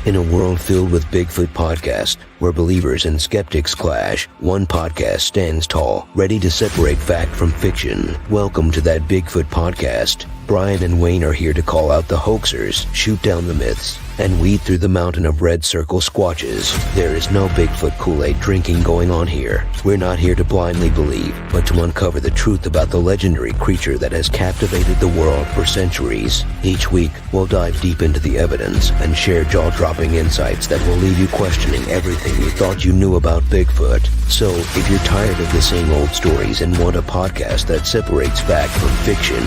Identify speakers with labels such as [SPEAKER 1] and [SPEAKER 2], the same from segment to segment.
[SPEAKER 1] In a world filled with Bigfoot podcasts, where believers and skeptics clash, one podcast stands tall, ready to separate fact from fiction. Welcome to That Bigfoot Podcast. Brian and Wayne are here to call out the hoaxers, shoot down the myths, and weed through the mountain of red circle squatches. There is no Bigfoot Kool-Aid drinking going on here. We're not here to blindly believe, but to uncover the truth about the legendary creature that has captivated the world for centuries. Each week, we'll dive deep into the evidence and share jaw-dropping insights that will leave you questioning everything you thought you knew about Bigfoot. So, if you're tired of the same old stories and want a podcast that separates fact from fiction,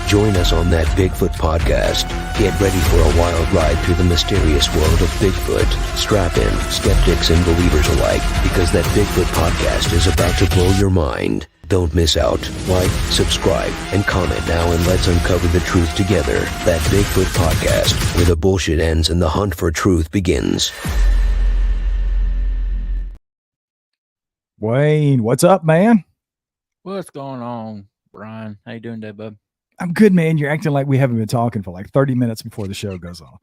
[SPEAKER 1] join us on That Bigfoot Podcast. Get ready for a wild ride through the mysterious world of Bigfoot. Strap in, skeptics and believers alike, because That Bigfoot Podcast is about to blow your mind. Don't miss out. Like, subscribe, and comment now, and let's uncover the truth together. That Bigfoot Podcast, where the bullshit ends and the hunt for truth begins.
[SPEAKER 2] Wayne, what's up, man?
[SPEAKER 3] What's going on, Brian? How you doing today, bub?
[SPEAKER 2] I'm good, man. You're acting like we haven't been talking for like 30 minutes before the show goes on.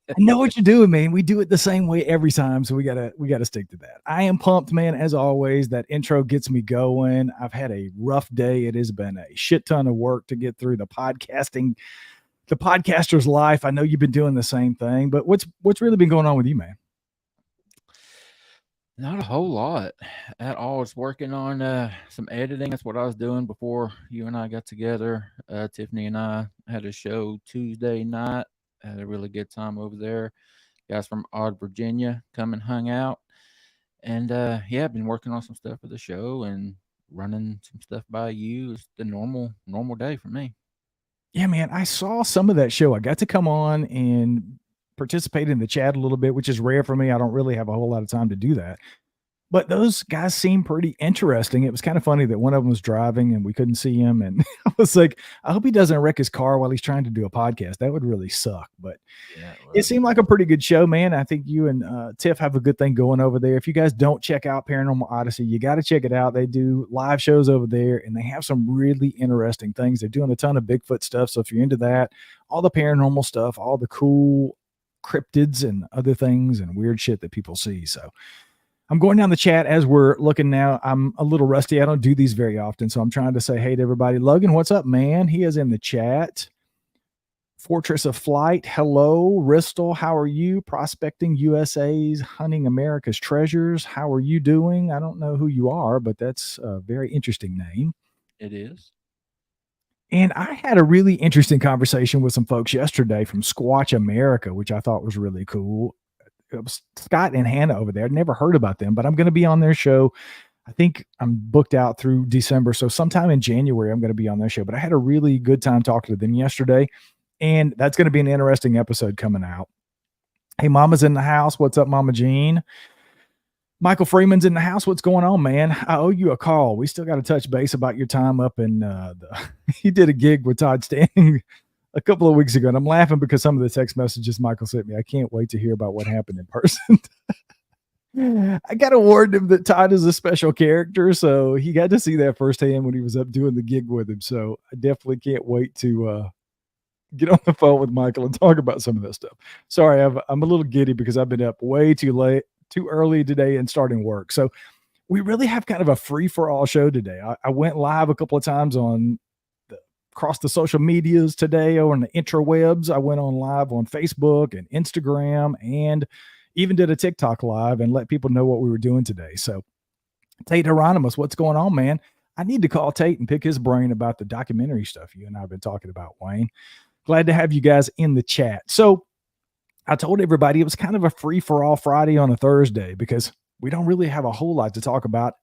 [SPEAKER 2] I know what you're doing, man. We do it the same way every time, so we gotta stick to that. I am pumped, man. As always, that intro gets me going. I've had a rough day. It has been a shit ton of work to get through the podcaster's life. I know you've been doing the same thing, but what's really been going on with you, man?
[SPEAKER 3] Not a whole lot at all. I was working on some editing. That's what I was doing before you and I got together. Tiffany and I had a show Tuesday night. Had a really good time over there. Guys from Odd, Virginia come and hung out. And yeah, I've been working on some stuff for the show and running some stuff by you. It's the normal day for me.
[SPEAKER 2] Yeah, man. I saw some of that show. I got to come on and participate in the chat a little bit, which is rare for me. I don't really have a whole lot of time to do that. But those guys seem pretty interesting. It was kind of funny that one of them was driving and we couldn't see him. And I was like, I hope he doesn't wreck his car while he's trying to do a podcast. That would really suck. But yeah, it seemed like a pretty good show, man. I think you and Tiff have a good thing going over there. If you guys don't check out Paranormal Odyssey, you got to check it out. They do live shows over there and they have some really interesting things. They're doing a ton of Bigfoot stuff. So if you're into that, all the paranormal stuff, all the cool cryptids and other things and weird shit that people see. So I'm going down the chat as we're looking now. I'm a little rusty. I don't do these very often, so I'm trying to say hey to everybody. Logan, what's up, man? He is in the chat. Fortress of Flight, hello. Ristal, how are you? Prospecting USA's Hunting America's Treasures. How are you doing? I don't know who you are, but that's a very interesting name.
[SPEAKER 3] It is.
[SPEAKER 2] And I had a really interesting conversation with some folks yesterday from Squatch America, which I thought was really cool. It was Scott and Hannah over there. I'd never heard about them, but I'm going to be on their show. I think I'm booked out through December. So sometime in January, I'm going to be on their show. But I had a really good time talking to them yesterday. And that's going to be an interesting episode coming out. Hey, Mama's in the house. What's up, Mama Jean? Michael Freeman's in the house. What's going on, man? I owe you a call. We still got to touch base about your time up in he did a gig with Todd Stanning a couple of weeks ago, and I'm laughing because some of the text messages Michael sent me. I can't wait to hear about what happened in person. I got to warn him that Todd is a special character, so he got to see that firsthand when he was up doing the gig with him. So I definitely can't wait to get on the phone with Michael and talk about some of that stuff. Sorry, I'm a little giddy because I've been up way too early today and starting work. So we really have kind of a free-for-all show today. I went live a couple of times across the social medias today or on the interwebs. I went on live on Facebook and Instagram and even did a TikTok live and let people know what we were doing today. So Tate Hieronymus, what's going on, man? I need to call Tate and pick his brain about the documentary stuff you and I have been talking about, Wayne. Glad to have you guys in the chat. So I told everybody it was kind of a free-for-all Friday on a Thursday because we don't really have a whole lot to talk about.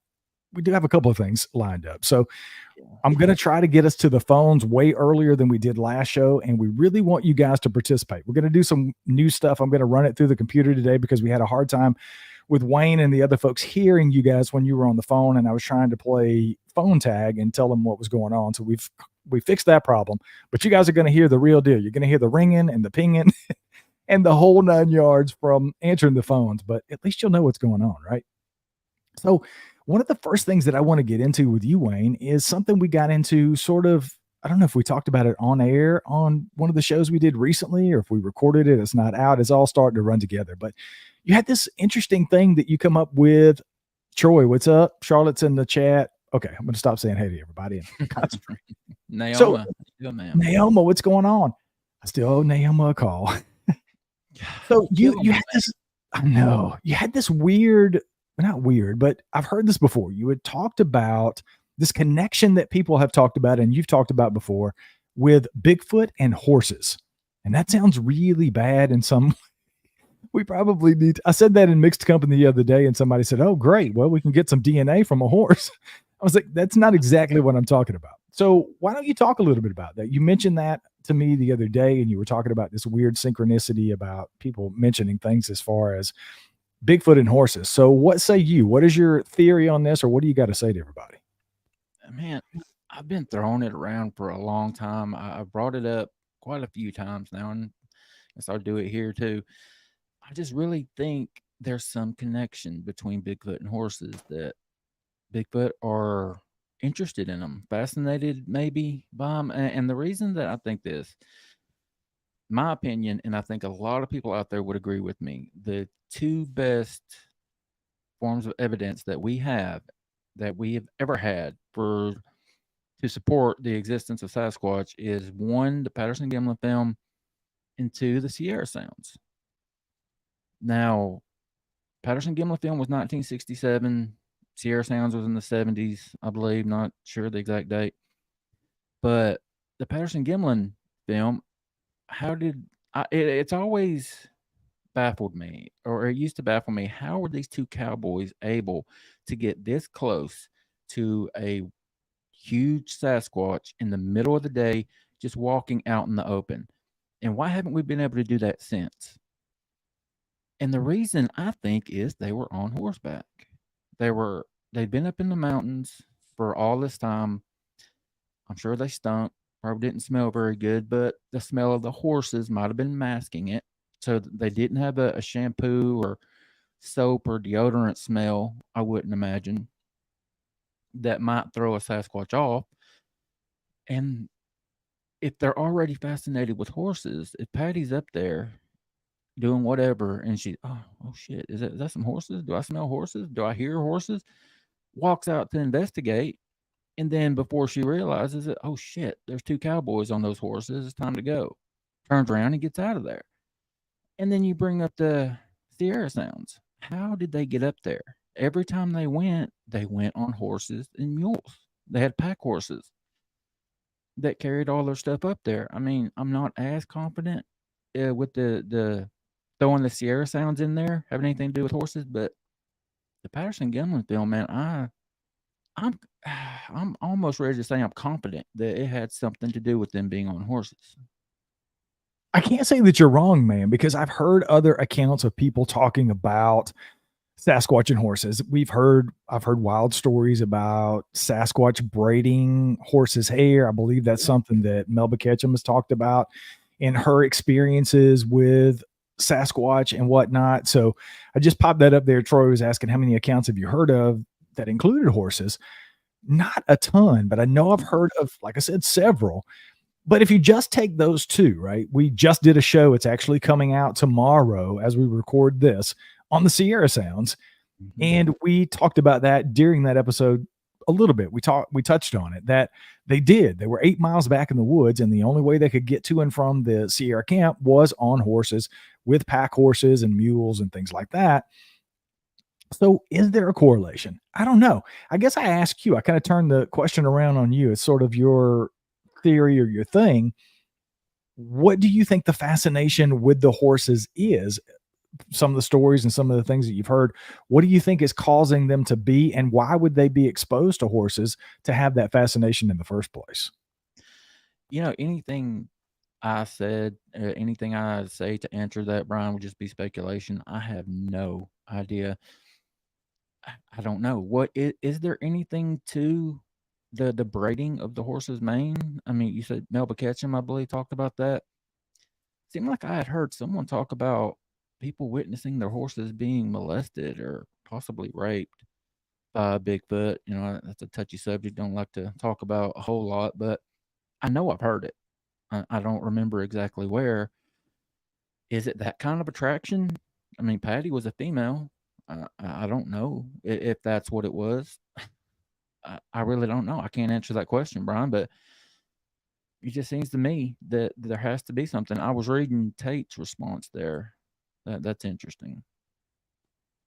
[SPEAKER 2] We do have a couple of things lined up. So I'm going to try to get us to the phones way earlier than we did last show. And we really want you guys to participate. We're going to do some new stuff. I'm going to run it through the computer today because we had a hard time with Wayne and the other folks hearing you guys when you were on the phone. And I was trying to play phone tag and tell them what was going on. So we fixed that problem, but you guys are going to hear the real deal. You're going to hear the ringing and the pinging and the whole 9 yards from answering the phones, but at least you'll know what's going on, right? So one of the first things that I want to get into with you, Wayne, is something we got into sort of I don't know if we talked about it on air on one of the shows we did recently, or if we recorded it. It's not out. It's all starting to run together. But you had this interesting thing that you come up with. Troy, what's up? Charlotte's in the chat. Okay, I'm going to stop saying hey to everybody and concentrate.
[SPEAKER 3] Naoma,
[SPEAKER 2] Naoma, what's going on? I still owe Naoma a call. So you had this, I know, you had this weird, not weird, but I've heard this before. You had talked about this connection that people have talked about, and you've talked about before, with Bigfoot and horses. And that sounds really bad in some. We probably need. I said that in mixed company the other day, and somebody said, "Oh, great! Well, we can get some DNA from a horse." I was like, "That's not exactly what I'm talking about." So why don't you talk a little bit about that? You mentioned that to me the other day, and you were talking about this weird synchronicity about people mentioning things as far as Bigfoot and horses. So what say you? What is your theory on this, or what do you got to say to everybody?
[SPEAKER 3] Man, I've been throwing it around for a long time. I brought it up quite a few times now, and so I'll do it here too. I just really think there's some connection between Bigfoot and horses, that Bigfoot are interested in them, fascinated maybe by them. And the reason that I think this, my opinion, and I think a lot of people out there would agree with me, the two best forms of evidence that we have ever had for to support the existence of Sasquatch is one, the Patterson-Gimlin film, and two, the Sierra Sounds. Now, Patterson-Gimlin film was 1967. Sierra Sounds was in the 70s, I believe. Not sure the exact date. But the Patterson-Gimlin film, it's always baffled me, or it used to baffle me. How were these two cowboys able to get this close to a huge Sasquatch in the middle of the day, just walking out in the open? And why haven't we been able to do that since? And the reason, I think, is they were on horseback. They'd been up in the mountains for all this time. I'm sure they stunk, probably didn't smell very good, but the smell of the horses might have been masking it. So they didn't have a shampoo or soap or deodorant smell, I wouldn't imagine, that might throw a Sasquatch off. And if they're already fascinated with horses, if Patty's up there doing whatever, and she, oh shit, is that some horses? Do I smell horses? Do I hear horses? Walks out to investigate, and then before she realizes it, oh shit, there's two cowboys on those horses. It's time to go. Turns around and gets out of there. And then you bring up the Sierra Sounds. How did they get up there? Every time they went on horses and mules. They had pack horses that carried all their stuff up there. I mean, I'm not as confident with the throwing the Sierra Sounds in there having anything to do with horses, but the Patterson-Gimlin film, man, I'm almost ready to say I'm confident that it had something to do with them being on horses.
[SPEAKER 2] I can't say that you're wrong, man, because I've heard other accounts of people talking about Sasquatch and horses. I've heard wild stories about Sasquatch braiding horses' hair. I believe that's something that Melba Ketchum has talked about in her experiences with Sasquatch and whatnot. So I just popped that up there. Troy was asking, how many accounts have you heard of that included horses? Not a ton, but I know I've heard of, like I said, several. But if you just take those two, right? We just did a show. It's actually coming out tomorrow as we record this on the Sierra Sounds. Mm-hmm. And we talked about that during that episode a little bit. We touched on it, that they were 8 miles back in the woods, and the only way they could get to and from the Sierra camp was on horses, with pack horses and mules and things like that. So is there a correlation? I don't know. I guess I ask you, I kind of turn the question around on you. It's sort of your theory or your thing. What do you think the fascination with the horses is? Some of the stories and some of the things that you've heard, what do you think is causing them to be, and why would they be exposed to horses to have that fascination in the first place?
[SPEAKER 3] Anything I said, anything I say to answer that, Brian, would just be speculation. I have no idea. I don't know. What is there anything to the braiding of the horse's mane? I mean, you said Melba Ketchum, I believe, talked about that. Seemed like I had heard someone talk about people witnessing their horses being molested or possibly raped by Bigfoot. That's a touchy subject. Don't like to talk about a whole lot, but I know I've heard it. I don't remember exactly where. Is it that kind of attraction? I mean, Patty was a female. I don't know if that's what it was. I really don't know. I can't answer that question, Brian, but it just seems to me that there has to be something. I was reading Tate's response there. That's interesting.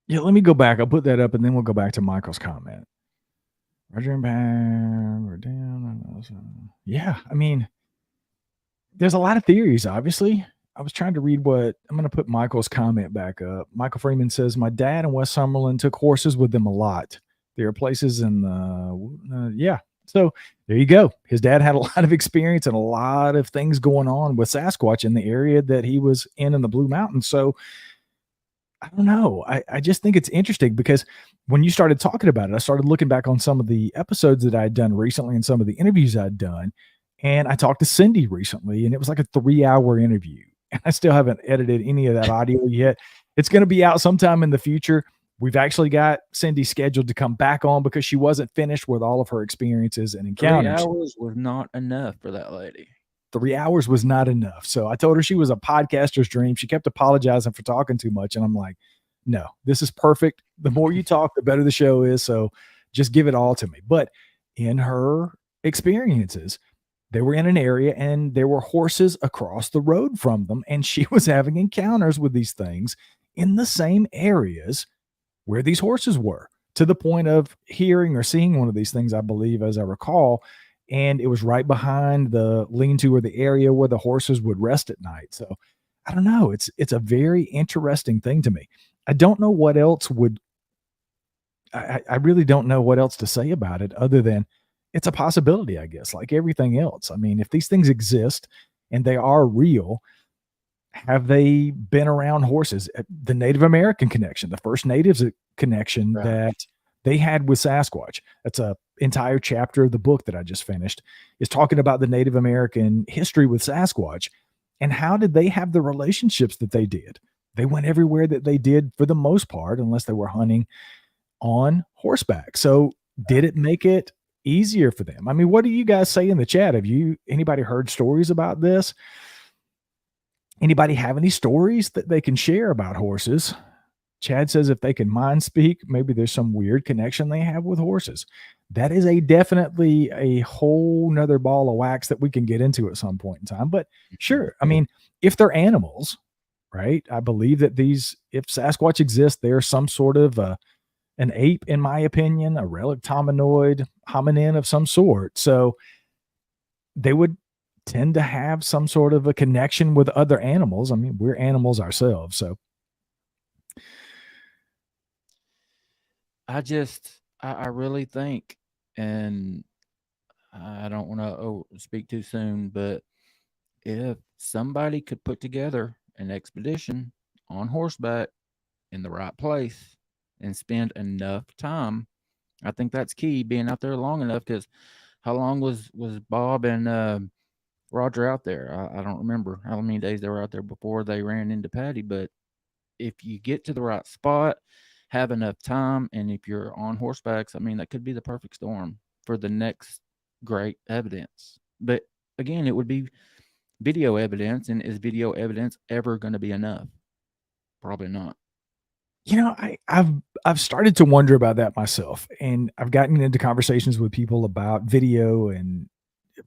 [SPEAKER 2] Yeah, let me go back. I'll put that up, and then we'll go back to Michael's comment. Roger and Pam, we're down. Yeah, I mean, there's a lot of theories, obviously. I was trying to read what I'm going to put Michael's comment back up. Michael Freeman says, my dad in Westmoreland took horses with them a lot. There are places in the, yeah. So there you go. His dad had a lot of experience and a lot of things going on with Sasquatch in the area that he was in the Blue Mountains. So I don't know. I just think it's interesting because when you started talking about it, I started looking back on some of the episodes that I'd done recently and some of the interviews I'd done. And I talked to Cindy recently, and it was like a 3-hour interview. And I still haven't edited any of that audio yet. It's going to be out sometime in the future. We've actually got Cindy scheduled to come back on because she wasn't finished with all of her experiences and encounters.
[SPEAKER 3] 3 hours was not enough for that lady.
[SPEAKER 2] 3 hours was not enough. So I told her she was a podcaster's dream. She kept apologizing for talking too much. And I'm like, no, this is perfect. The more you talk, the better the show is. So just give it all to me. But in her experiences, they were in an area and there were horses across the road from them. And she was having encounters with these things in the same areas where these horses were, to the point of hearing or seeing one of these things, I believe, as I recall. And it was right behind the lean-to or the area where the horses would rest at night. So I don't know. It's a very interesting thing to me. I don't know what else I really don't know what else to say about it other than it's a possibility, I guess, like everything else. I mean, if these things exist and they are real, have they been around horses? The Native American connection, the first natives connection
[SPEAKER 3] Right.
[SPEAKER 2] that they had with Sasquatch. That's a entire chapter of the book that I just finished, is talking about the Native American history with Sasquatch and how did they have the relationships that they did. They went everywhere that they did for the most part, unless they were hunting on horseback. So did it make it easier for them? I mean, what do you guys say in the chat? Have anybody heard stories about this? Anybody have any stories that they can share about horses? Chad says if they can mind speak, maybe there's some weird connection they have with horses. That is definitely a whole nother ball of wax that we can get into at some point in time. But sure, I mean, if they're animals, right? I believe that if Sasquatch exists, they're some sort of an ape, in my opinion, a relic hominoid hominin of some sort. So they would tend to have some sort of a connection with other animals. I mean, we're animals ourselves. So
[SPEAKER 3] I really think, and I don't want to speak too soon, but if somebody could put together an expedition on horseback in the right place and spend enough time, I think that's key, being out there long enough. Because how long was Bob and Roger out there? I don't remember how many days they were out there before they ran into Patty, but if you get to the right spot, have enough time, and if you're on horsebacks, I mean, that could be the perfect storm for the next great evidence. But again, it would be video evidence, and is video evidence ever going to be enough? Probably not.
[SPEAKER 2] You know, I've started to wonder about that myself, and I've gotten into conversations with people about video and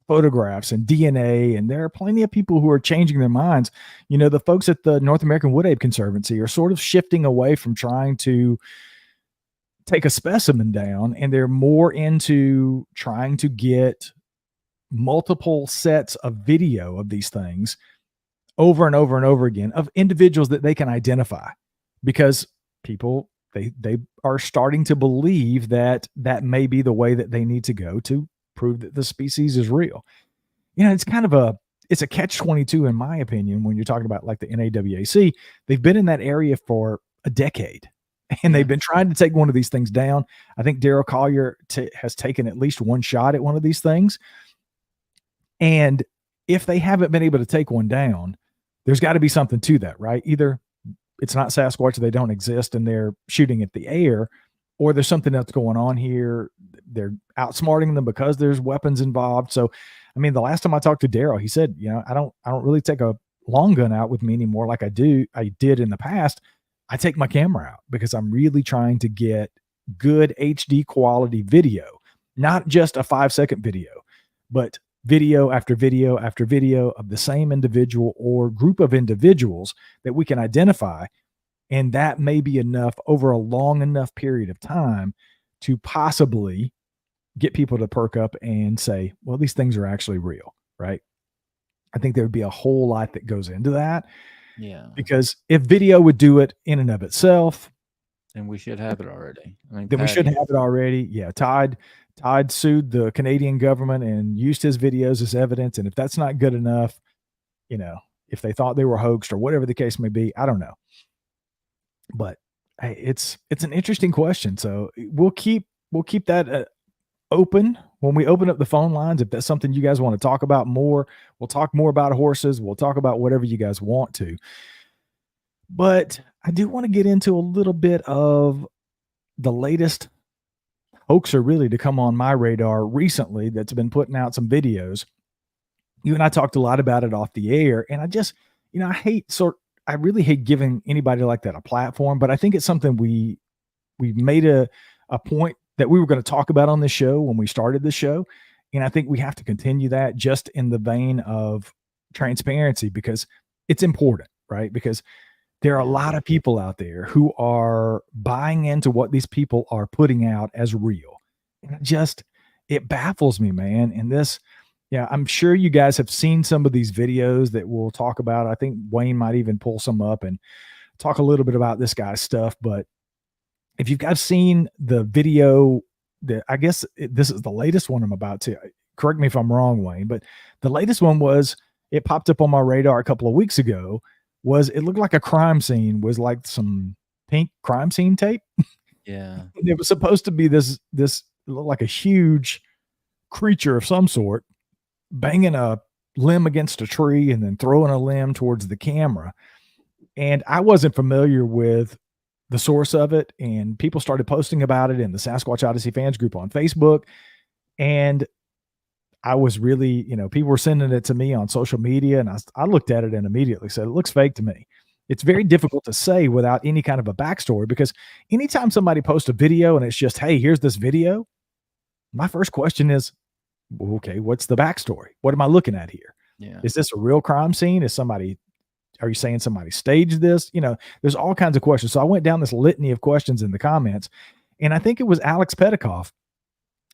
[SPEAKER 2] photographs and DNA, and there are plenty of people who are changing their minds. You know, the folks at the North American Wood Ape Conservancy are sort of shifting away from trying to take a specimen down, and they're more into trying to get multiple sets of video of these things over and over and over again of individuals that they can identify, because people, they are starting to believe that may be the way that they need to go to prove that the species is real. You know, it's kind of it's a catch-22 in my opinion when you're talking about like the NAWAC. They've been in that area for a decade and they've been trying to take one of these things down. I think Daryl Collier has taken at least one shot at one of these things. And if they haven't been able to take one down, there's got to be something to that, right? Either it's not Sasquatch, they don't exist and they're shooting at the air, or there's something else going on here. They're outsmarting them because there's weapons involved. So I mean, the last time I talked to Daryl, he said, I don't really take a long gun out with me anymore like I did in the past. I take my camera out because I'm really trying to get good HD quality video, not just a 5-second video, but video after video after video of the same individual or group of individuals that we can identify. And that may be enough over a long enough period of time to possibly get people to perk up and say, well, these things are actually real, right? I think there would be a whole lot that goes into that.
[SPEAKER 3] Yeah.
[SPEAKER 2] Because if video would do it in and of itself,
[SPEAKER 3] then we should have it already. I mean,
[SPEAKER 2] then we should have it already. Yeah. Todd sued the Canadian government and used his videos as evidence. And if that's not good enough, if they thought they were hoaxed or whatever the case may be, I don't know. But hey, it's an interesting question. So we'll keep that open when we open up the phone lines. If that's something you guys want to talk about more, we'll talk more about horses. We'll talk about whatever you guys want to. But I do want to get into a little bit of the latest hoaxer really to come on my radar recently that's been putting out some videos. You and I talked a lot about it off the air, and I just, I really hate giving anybody like that a platform, but I think it's something we made a point that we were going to talk about on the show when we started the show. And I think we have to continue that just in the vein of transparency, because it's important, right? Because there are a lot of people out there who are buying into what these people are putting out as real. And it baffles me, man. And I'm sure you guys have seen some of these videos that we'll talk about. I think Wayne might even pull some up and talk a little bit about this guy's stuff. But if you guys seen the video, I guess this is the latest one I'm about to, correct me if I'm wrong, Wayne, but the latest one it popped up on my radar a couple of weeks ago, it looked like a crime scene, was like some pink crime scene tape.
[SPEAKER 3] Yeah.
[SPEAKER 2] And it was supposed to be this looked like a huge creature of some sort banging a limb against a tree and then throwing a limb towards the camera. And I wasn't familiar with the source of it, and people started posting about it in the Sasquatch Odyssey fans group on Facebook. And I was really, people were sending it to me on social media, and I looked at it and immediately said, it looks fake to me. It's very difficult to say without any kind of a backstory, because anytime somebody posts a video and it's just, hey, here's this video, my first question is, okay, what's the backstory? What am I looking at here?
[SPEAKER 3] Yeah.
[SPEAKER 2] Is this a real crime scene? Are you saying somebody staged this? There's all kinds of questions. So I went down this litany of questions in the comments, and I think it was Alex Petikoff.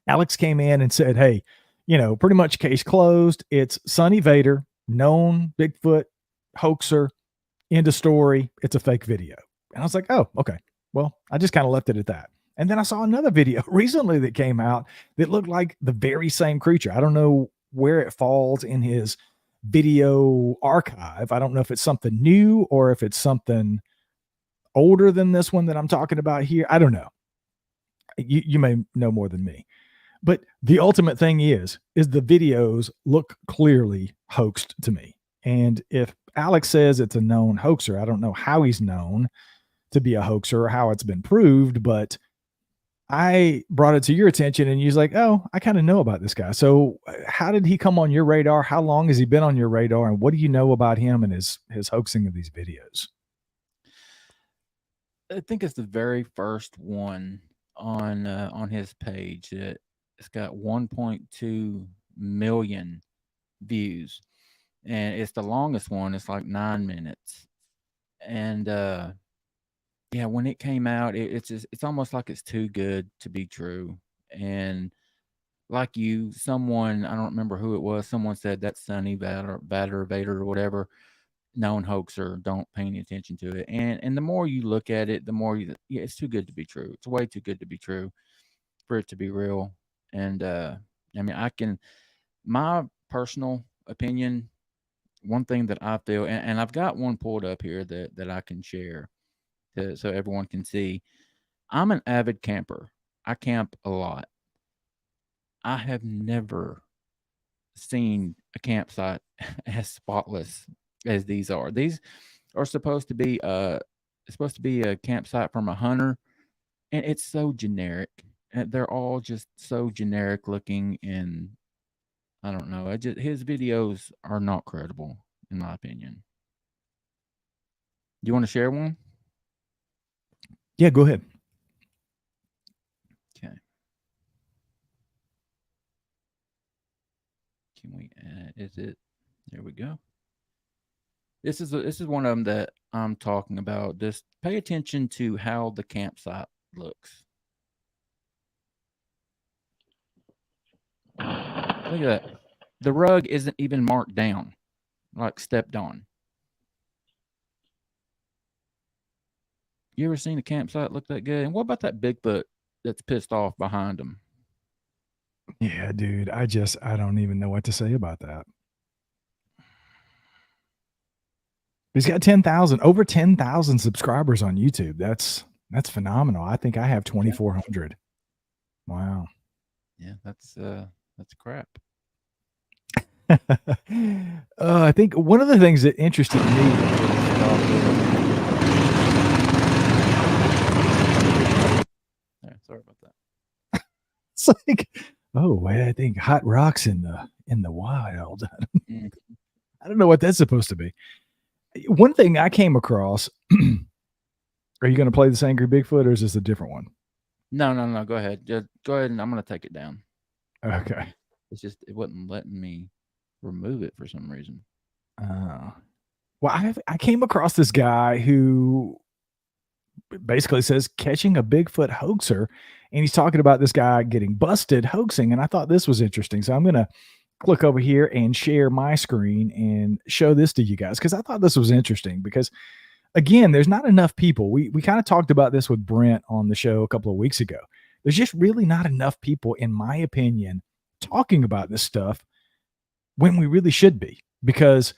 [SPEAKER 2] Alex came in and said, hey, pretty much case closed. It's Sonny Vader, known Bigfoot hoaxer, end of story. It's a fake video. And I was like, oh, okay. Well, I just kind of left it at that. And then I saw another video recently that came out that looked like the very same creature. I don't know where it falls in his video archive. I don't know if it's something new or if it's something older than this one that I'm talking about here. I don't know. You may know more than me. But the ultimate thing is the videos look clearly hoaxed to me. And if Alex says it's a known hoaxer, I don't know how he's known to be a hoaxer or how it's been proved, but I brought it to your attention and you're like, oh, I kind of know about this guy. So how did he come on your radar? How long has he been on your radar? And what do you know about him and his hoaxing of these videos?
[SPEAKER 3] I think it's the very first one on his page that it's got 1.2 million views, and it's the longest one. It's like 9 minutes. And yeah, when it came out, it's almost like it's too good to be true. And like someone, I don't remember who it was, someone said that Sonny Vader or whatever, known hoaxer, don't pay any attention to it. And the more you look at it, the more it's too good to be true. It's way too good to be true for it to be real. And I mean, my personal opinion, one thing that I feel, and I've got one pulled up here that I can share so everyone can see. I'm an avid camper. I camp a lot. I have never seen a campsite as spotless as these are. These are supposed to be a campsite from a hunter, and it's so generic. And they're all just so generic looking, and I don't know. His videos are not credible, in my opinion. You want to share one?
[SPEAKER 2] Yeah, go ahead.
[SPEAKER 3] Okay. Can we add? Is it? There we go. This is one of them that I'm talking about. Just pay attention to how the campsite looks. Look at that. The rug isn't even marked down, like stepped on. You ever seen a campsite look that good? And what about that Bigfoot that's pissed off behind him?
[SPEAKER 2] Yeah, dude. I don't even know what to say about that. He's got over 10,000 subscribers on YouTube. That's phenomenal. I think I have 2,400. Wow.
[SPEAKER 3] Yeah, that's crap.
[SPEAKER 2] I think one of the things that interested me.
[SPEAKER 3] Sorry about that.
[SPEAKER 2] It's like, oh, I think hot rocks in the wild. I don't know what that's supposed to be. One thing I came across. Are you going to play this Angry Bigfoot, or is this a different one?
[SPEAKER 3] No. Go ahead. Just go ahead, and I'm going to take it down.
[SPEAKER 2] Okay.
[SPEAKER 3] It's just it wasn't letting me remove it for some reason.
[SPEAKER 2] Well, I came across this guy who basically says catching a Bigfoot hoaxer, and he's talking about this guy getting busted hoaxing, and I thought this was interesting. So I'm going to click over here and share my screen and show this to you guys, because I thought this was interesting. Because again, there's not enough people. We kind of talked about this with Brent on the show a couple of weeks ago. There's just really not enough people, in my opinion, talking about this stuff when we really should be. Because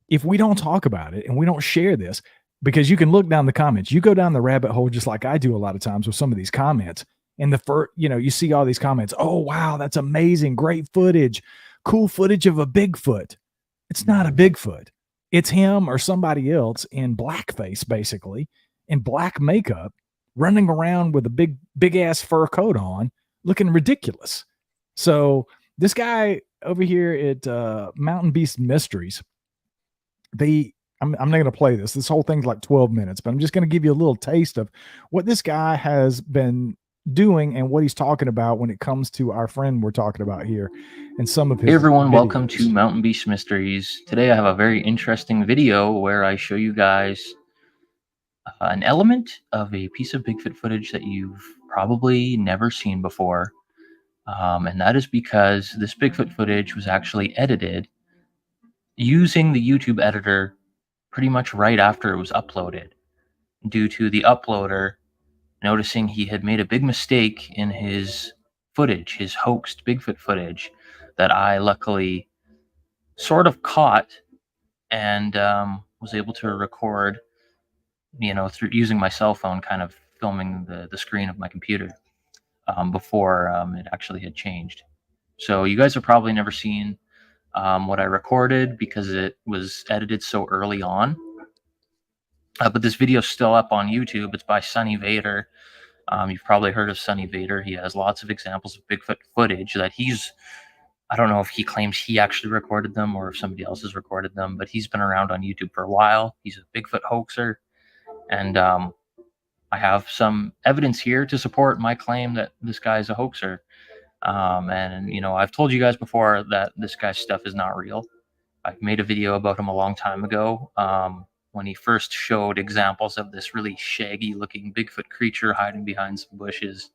[SPEAKER 2] if we don't talk about it and we don't share this, because you can look down the comments, you go down the rabbit hole just like I do a lot of times with some of these comments. And you see all these comments. Oh, wow, that's amazing. Great footage. Cool footage of a Bigfoot. It's not a Bigfoot. It's him or somebody else in blackface, basically, in black makeup, running around with a big ass fur coat on, looking ridiculous. So this guy over here at Mountain Beast Mysteries, I'm not going to play this. This whole thing's like 12 minutes, but I'm just going to give you a little taste of what this guy has been doing and what he's talking about when it comes to our friend we're talking about here and some of his
[SPEAKER 4] Hey everyone,
[SPEAKER 2] videos.
[SPEAKER 4] welcome to Mountain Beast Mysteries. Today I have a very interesting video where I show you guys an element of a piece of Bigfoot footage that you've probably never seen before. And that is because this Bigfoot footage was actually edited using the YouTube editor pretty much right after it was uploaded, due to the uploader noticing he had made a big mistake in his footage, his hoaxed Bigfoot footage, that I luckily sort of caught and was able to record, through using my cell phone, kind of filming the screen of my computer before it actually had changed. So you guys have probably never seen what I recorded because it was edited so early on. But this video is still up on YouTube. It's by Sunny Vader. You've probably heard of Sunny Vader. He has lots of examples of Bigfoot footage that I don't know if he claims he actually recorded them or if somebody else has recorded them, but he's been around on YouTube for a while. He's a Bigfoot hoaxer. And I have some evidence here to support my claim that this guy is a hoaxer. And I've told you guys before that this guy's stuff is not real. I've made a video about him a long time ago when he first showed examples of this really shaggy looking Bigfoot creature hiding behind some bushes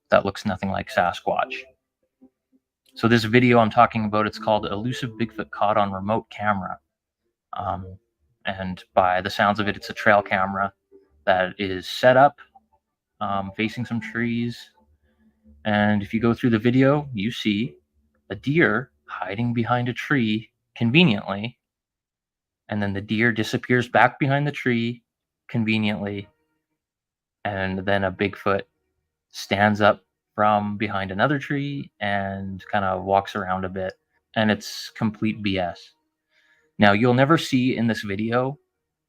[SPEAKER 4] that looks nothing like Sasquatch. So this video I'm talking about, it's called Elusive Bigfoot Caught on Remote Camera. And by the sounds of it, it's a trail camera that is set up facing some trees. And if you go through the video, you see a deer hiding behind a tree conveniently. And then the deer disappears back behind the tree conveniently. And then a Bigfoot stands up from behind another tree and kind of walks around a bit. And it's complete BS. Now, you'll never see in this video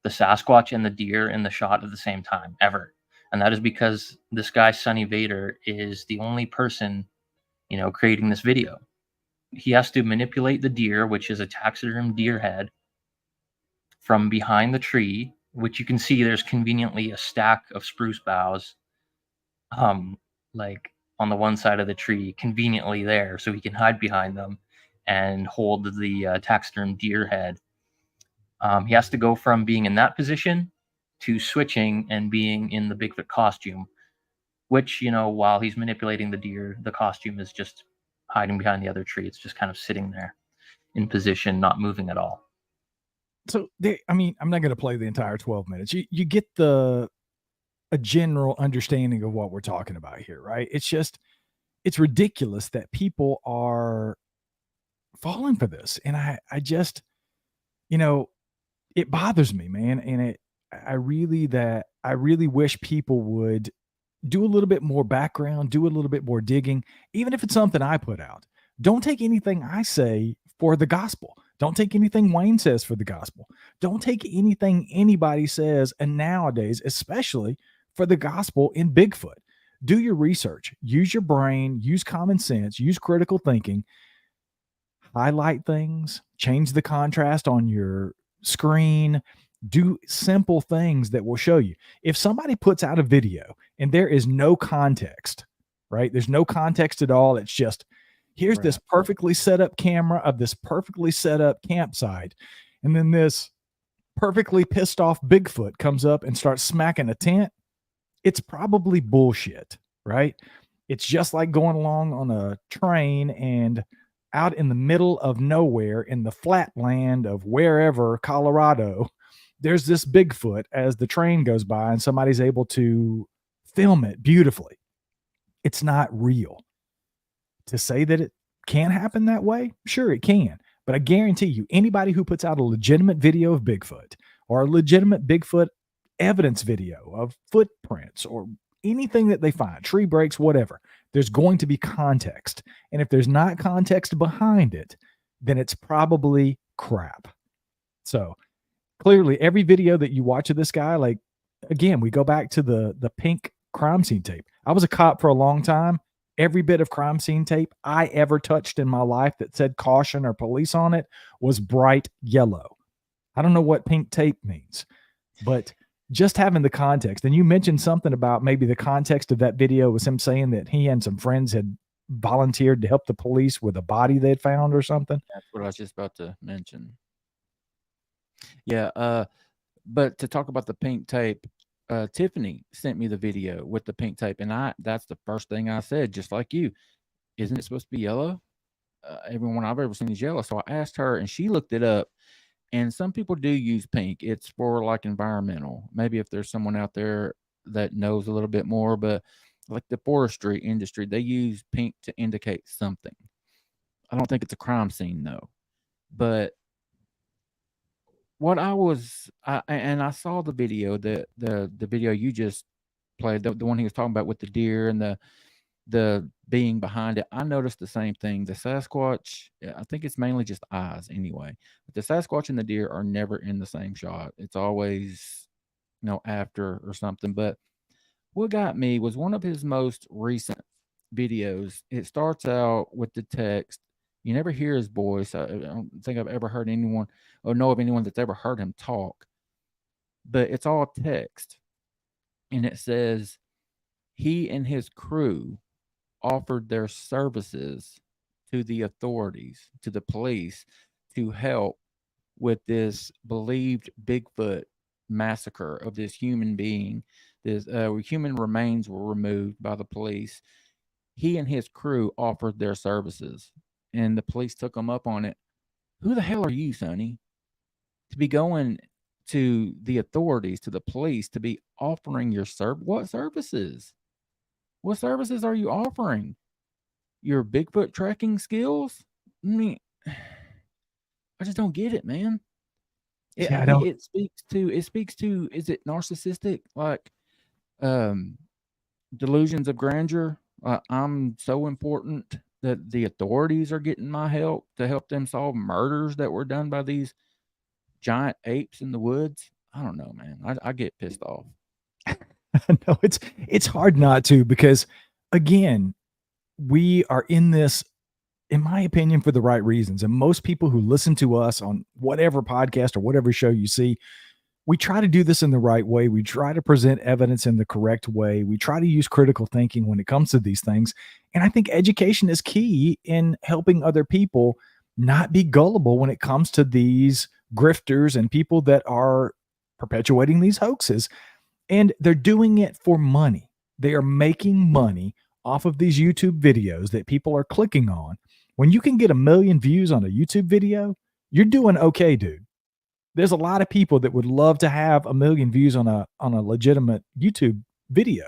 [SPEAKER 4] the Sasquatch and the deer in the shot at the same time, ever. And that is because this guy, Sunny Vader, is the only person, creating this video. he has to manipulate the deer, which is a taxidermed deer head, from behind the tree, which you can see there's conveniently a stack of spruce boughs, like on the one side of the tree, conveniently there, so he can hide behind them and hold the taxidermed deer head. He has to go from being in that position to switching and being in the Bigfoot costume, which, while he's manipulating the deer, the costume is just hiding behind the other tree. It's just kind of sitting there in position, not moving at all.
[SPEAKER 2] So I'm not going to play the entire 12 minutes. You get a general understanding of what we're talking about here, right? It's ridiculous that people are falling for this. And I just, it bothers me, man. And I really wish people would do a little bit more background, do a little bit more digging, even if it's something I put out. Don't take anything I say for the gospel. Don't take anything Wayne says for the gospel. Don't take anything anybody says, and nowadays, especially for the gospel in Bigfoot. Do your research, use your brain, use common sense, use critical thinking, highlight things, change the contrast on your screen, do simple things that will show you. If somebody puts out a video and there is no context, right? There's no context at all. It's just, here's this perfectly set up camera of this perfectly set up campsite. And then this perfectly pissed off Bigfoot comes up and starts smacking a tent. It's probably bullshit, right? It's just like going along on a train and out in the middle of nowhere in the flat land of wherever, Colorado, there's this Bigfoot as the train goes by and somebody's able to film it beautifully. It's not real. To say that it can happen that way, sure it can. But I guarantee you, anybody who puts out a legitimate video of Bigfoot or a legitimate Bigfoot evidence video of footprints or anything that they find, tree breaks, whatever, there's going to be context. And if there's not context behind it, then it's probably crap. So clearly every video that you watch of this guy, like, again, we go back to the pink crime scene tape. I was a cop for a long time. Every bit of crime scene tape I ever touched in my life that said caution or police on it was bright yellow. I don't know what pink tape means, but just having the context. And you mentioned something about maybe the context of that video was him saying that he and some friends had volunteered to help the police with a body they'd found or something.
[SPEAKER 3] That's what I was just about to mention. Yeah. But to talk about the pink tape, Tiffany sent me the video with the pink tape, and that's the first thing I said, just like you. Isn't it supposed to be yellow? Everyone I've ever seen is yellow. So I asked her, and she looked it up. And some people do use pink. It's for like environmental. Maybe if there's someone out there that knows a little bit more, but like the forestry industry, they use pink to indicate something. I don't think it's a crime scene though. But what I saw the video, the video you just played, the one he was talking about with the deer and the being behind it. I noticed the same thing. The Sasquatch, I think it's mainly just eyes anyway. But the Sasquatch and the deer are never in the same shot. It's always, after or something. But what got me was one of his most recent videos. It starts out with the text. You never hear his voice. I don't think I've ever heard anyone or know of anyone that's ever heard him talk. But it's all text. And it says, he and his crew offered their services to the authorities, to the police, to help with this believed Bigfoot massacre of this human being. This human remains were removed by the police. He and his crew offered their services, and the police took them up on it. Who the hell are you, Sonny, to be going to the authorities, to the police, to be offering your what services? What services are you offering? Your Bigfoot tracking skills? I mean, I just don't get it, man. It speaks to, is it narcissistic? Like, delusions of grandeur. I'm so important that the authorities are getting my help to help them solve murders that were done by these giant apes in the woods. I don't know, man. I get pissed off.
[SPEAKER 2] No, it's hard not to, because again, we are in this in my opinion, for the right reasons. And most people who listen to us on whatever podcast or whatever show you see, we try to do this in the right way. We try to present evidence in the correct way. We try to use critical thinking when it comes to these things. And I think education is key in helping other people not be gullible when it comes to these grifters and people that are perpetuating these hoaxes. And they're doing it for money. They are making money off of these YouTube videos that people are clicking on. When you can get 1 million views on a YouTube video, you're doing okay, dude. There's a lot of people that would love to have 1 million views on a legitimate YouTube video.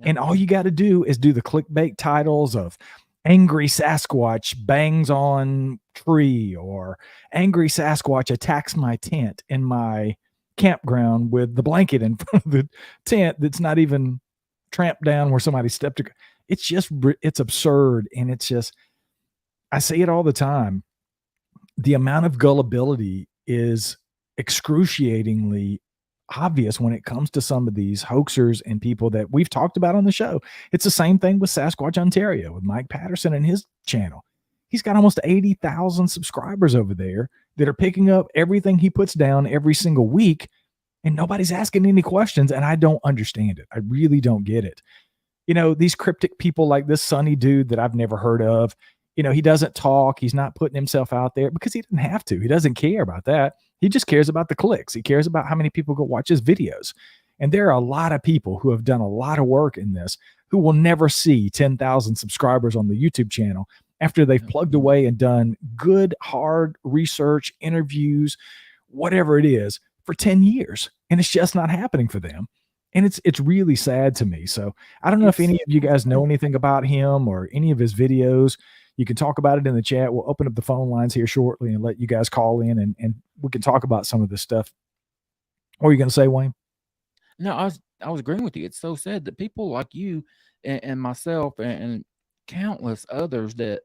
[SPEAKER 2] And all you got to do is do the clickbait titles of angry Sasquatch bangs on tree, or angry Sasquatch attacks my tent in my campground with the blanket in front of the tent that's not even tramped down where somebody stepped. It's absurd. And it's just, I say it all the time. The amount of gullibility is excruciatingly obvious when it comes to some of these hoaxers and people that we've talked about on the show. It's the same thing with Sasquatch Ontario, with Mike Patterson and his channel. He's got almost 80,000 subscribers over there that are picking up everything he puts down every single week, and nobody's asking any questions. And I don't understand it. I really don't get it. You know, these cryptic people like this Sunny dude that I've never heard of, you know, he doesn't talk. He's not putting himself out there because he doesn't have to. He doesn't care about that. He just cares about the clicks. He cares about how many people go watch his videos. And there are a lot of people who have done a lot of work in this who will never see 10,000 subscribers on the YouTube channel after they've plugged away and done good, hard research, interviews, whatever it is, for 10 years. And it's just not happening for them. And it's really sad to me. So I don't know if any of you guys know anything about him or any of his videos. You can talk about it in the chat. We'll open up the phone lines here shortly and let you guys call in, and we can talk about some of this stuff. What are you going to say, Wayne?
[SPEAKER 3] No, I was agreeing with you. It's so sad that people like you and myself and countless others that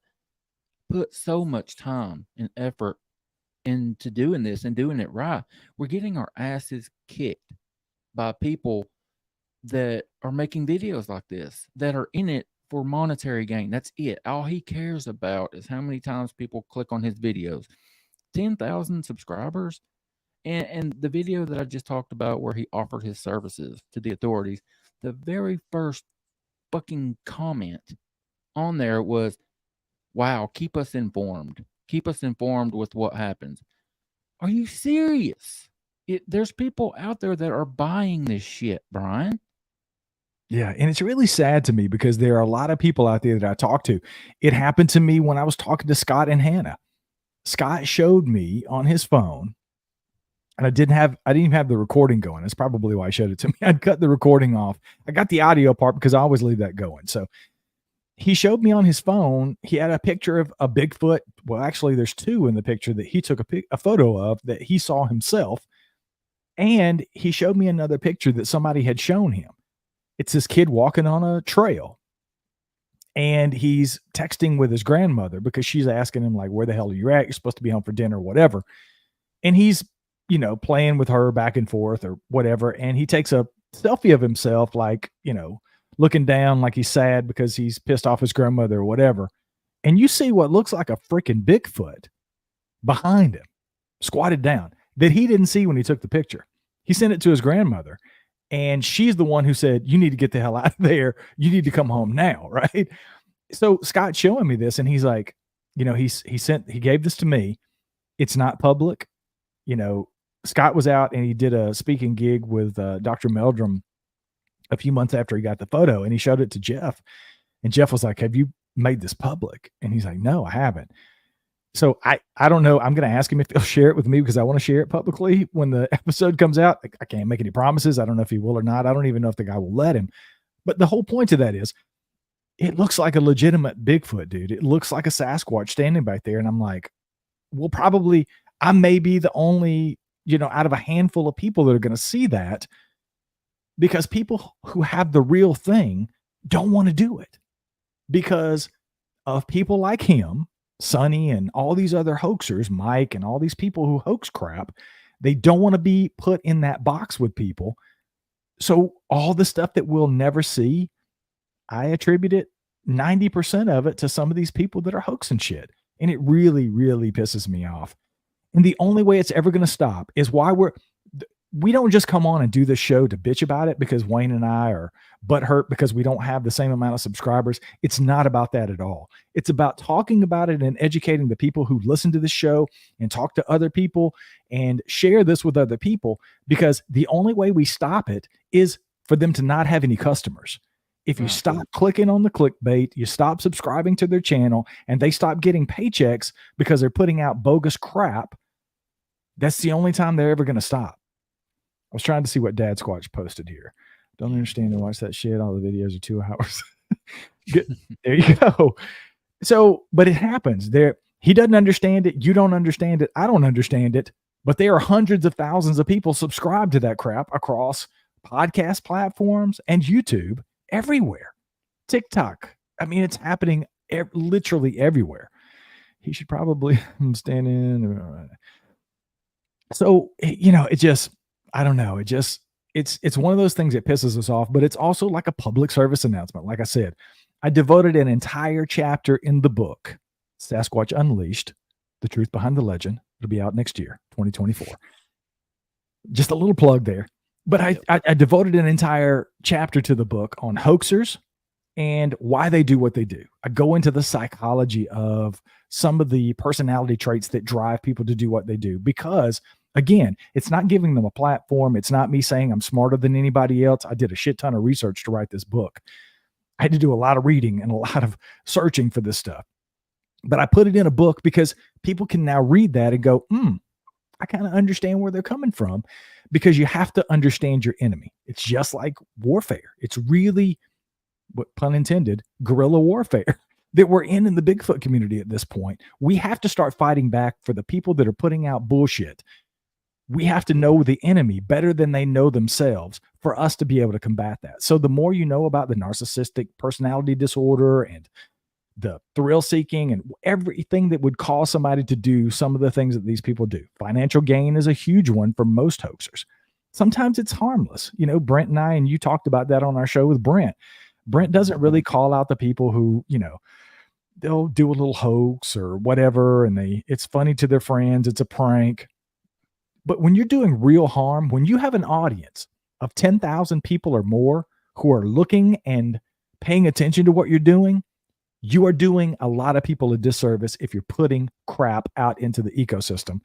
[SPEAKER 3] put so much time and effort into doing this and doing it right, we're getting our asses kicked by people that are making videos like this, that are in it for monetary gain. That's it. All he cares about is how many times people click on his videos. 10,000 subscribers. And the video that I just talked about where he offered his services to the authorities, the very first fucking comment on there was, wow, keep us informed. Keep us informed with what happens. Are you serious? There's people out there that are buying this shit, Brian.
[SPEAKER 2] Yeah, and it's really sad to me because there are a lot of people out there that I talk to. It happened to me when I was talking to Scott and Hannah. Scott showed me on his phone, and I didn't even have the recording going. That's probably why I showed it to me. I'd cut the recording off. I got the audio part because I always leave that going. So he showed me on his phone, he had a picture of a Bigfoot. Well, actually, there's two in the picture that he took a photo of that he saw himself. And he showed me another picture that somebody had shown him. It's this kid walking on a trail, and he's texting with his grandmother because she's asking him, like, where the hell are you at? You're supposed to be home for dinner or whatever. And he's, you know, playing with her back and forth or whatever. And he takes a selfie of himself, like, you know, looking down like he's sad because he's pissed off his grandmother or whatever. And you see what looks like a freaking Bigfoot behind him, squatted down, that he didn't see when he took the picture. He sent it to his grandmother, and she's the one who said, you need to get the hell out of there. You need to come home now. Right. So Scott's showing me this, and he's like, you know, he gave this to me. It's not public. You know, Scott was out and he did a speaking gig with Dr. Meldrum a few months after he got the photo, and he showed it to Jeff, and Jeff was like, have you made this public? And he's like, no, I haven't. So I don't know. I'm going to ask him if he'll share it with me because I want to share it publicly when the episode comes out. I can't make any promises. I don't know if he will or not. I don't even know if the guy will let him. But the whole point of that is it looks like a legitimate Bigfoot, dude. It looks like a Sasquatch standing back there. And I'm like, well, probably I may be the only, you know, out of a handful of people that are going to see that, because people who have the real thing don't want to do it because of people like him, Sonny, and all these other hoaxers, Mike, and all these people who hoax crap. They don't want to be put in that box with people. So all the stuff that we'll never see, I attribute it 90% of it to some of these people that are hoaxing shit. And it really, really pisses me off. And the only way it's ever going to stop is why we don't just come on and do this show to bitch about it because Wayne and I are butthurt because we don't have the same amount of subscribers. It's not about that at all. It's about talking about it and educating the people who listen to the show and talk to other people and share this with other people, because the only way we stop it is for them to not have any customers. If you stop clicking on the clickbait, you stop subscribing to their channel, and they stop getting paychecks because they're putting out bogus crap, that's the only time they're ever going to stop. I was trying to see what Dad Squatch posted here. Don't understand and watch that shit. All the videos are 2 hours. There you go. So, but it happens. He doesn't understand it. You don't understand it. I don't understand it. But there are hundreds of thousands of people subscribed to that crap across podcast platforms and YouTube everywhere. TikTok. I mean, it's happening literally everywhere. He should probably stand in. So, it just, I don't know. It's one of those things that pisses us off, but it's also like a public service announcement. Like I said, I devoted an entire chapter in the book, Sasquatch Unleashed, The Truth Behind the Legend. It'll be out next year, 2024. Just a little plug there. But I devoted an entire chapter to the book on hoaxers and why they do what they do. I go into the psychology of some of the personality traits that drive people to do what they do, because again, it's not giving them a platform. It's not me saying I'm smarter than anybody else. I did a shit ton of research to write this book. I had to do a lot of reading and a lot of searching for this stuff. But I put it in a book because people can now read that and go, I kind of understand where they're coming from, because you have to understand your enemy. It's just like warfare. It's really, what pun intended, guerrilla warfare that we're in the Bigfoot community at this point. We have to start fighting back for the people that are putting out bullshit. We have to know the enemy better than they know themselves for us to be able to combat that. So the more you know about the narcissistic personality disorder and the thrill seeking and everything that would cause somebody to do some of the things that these people do. Financial gain is a huge one for most hoaxers. Sometimes it's harmless. Brent and I, and you talked about that on our show with Brent. Brent doesn't really call out the people who, they'll do a little hoax or whatever, and it's funny to their friends. It's a prank. But when you're doing real harm, when you have an audience of 10,000 people or more who are looking and paying attention to what you're doing, you are doing a lot of people a disservice if you're putting crap out into the ecosystem,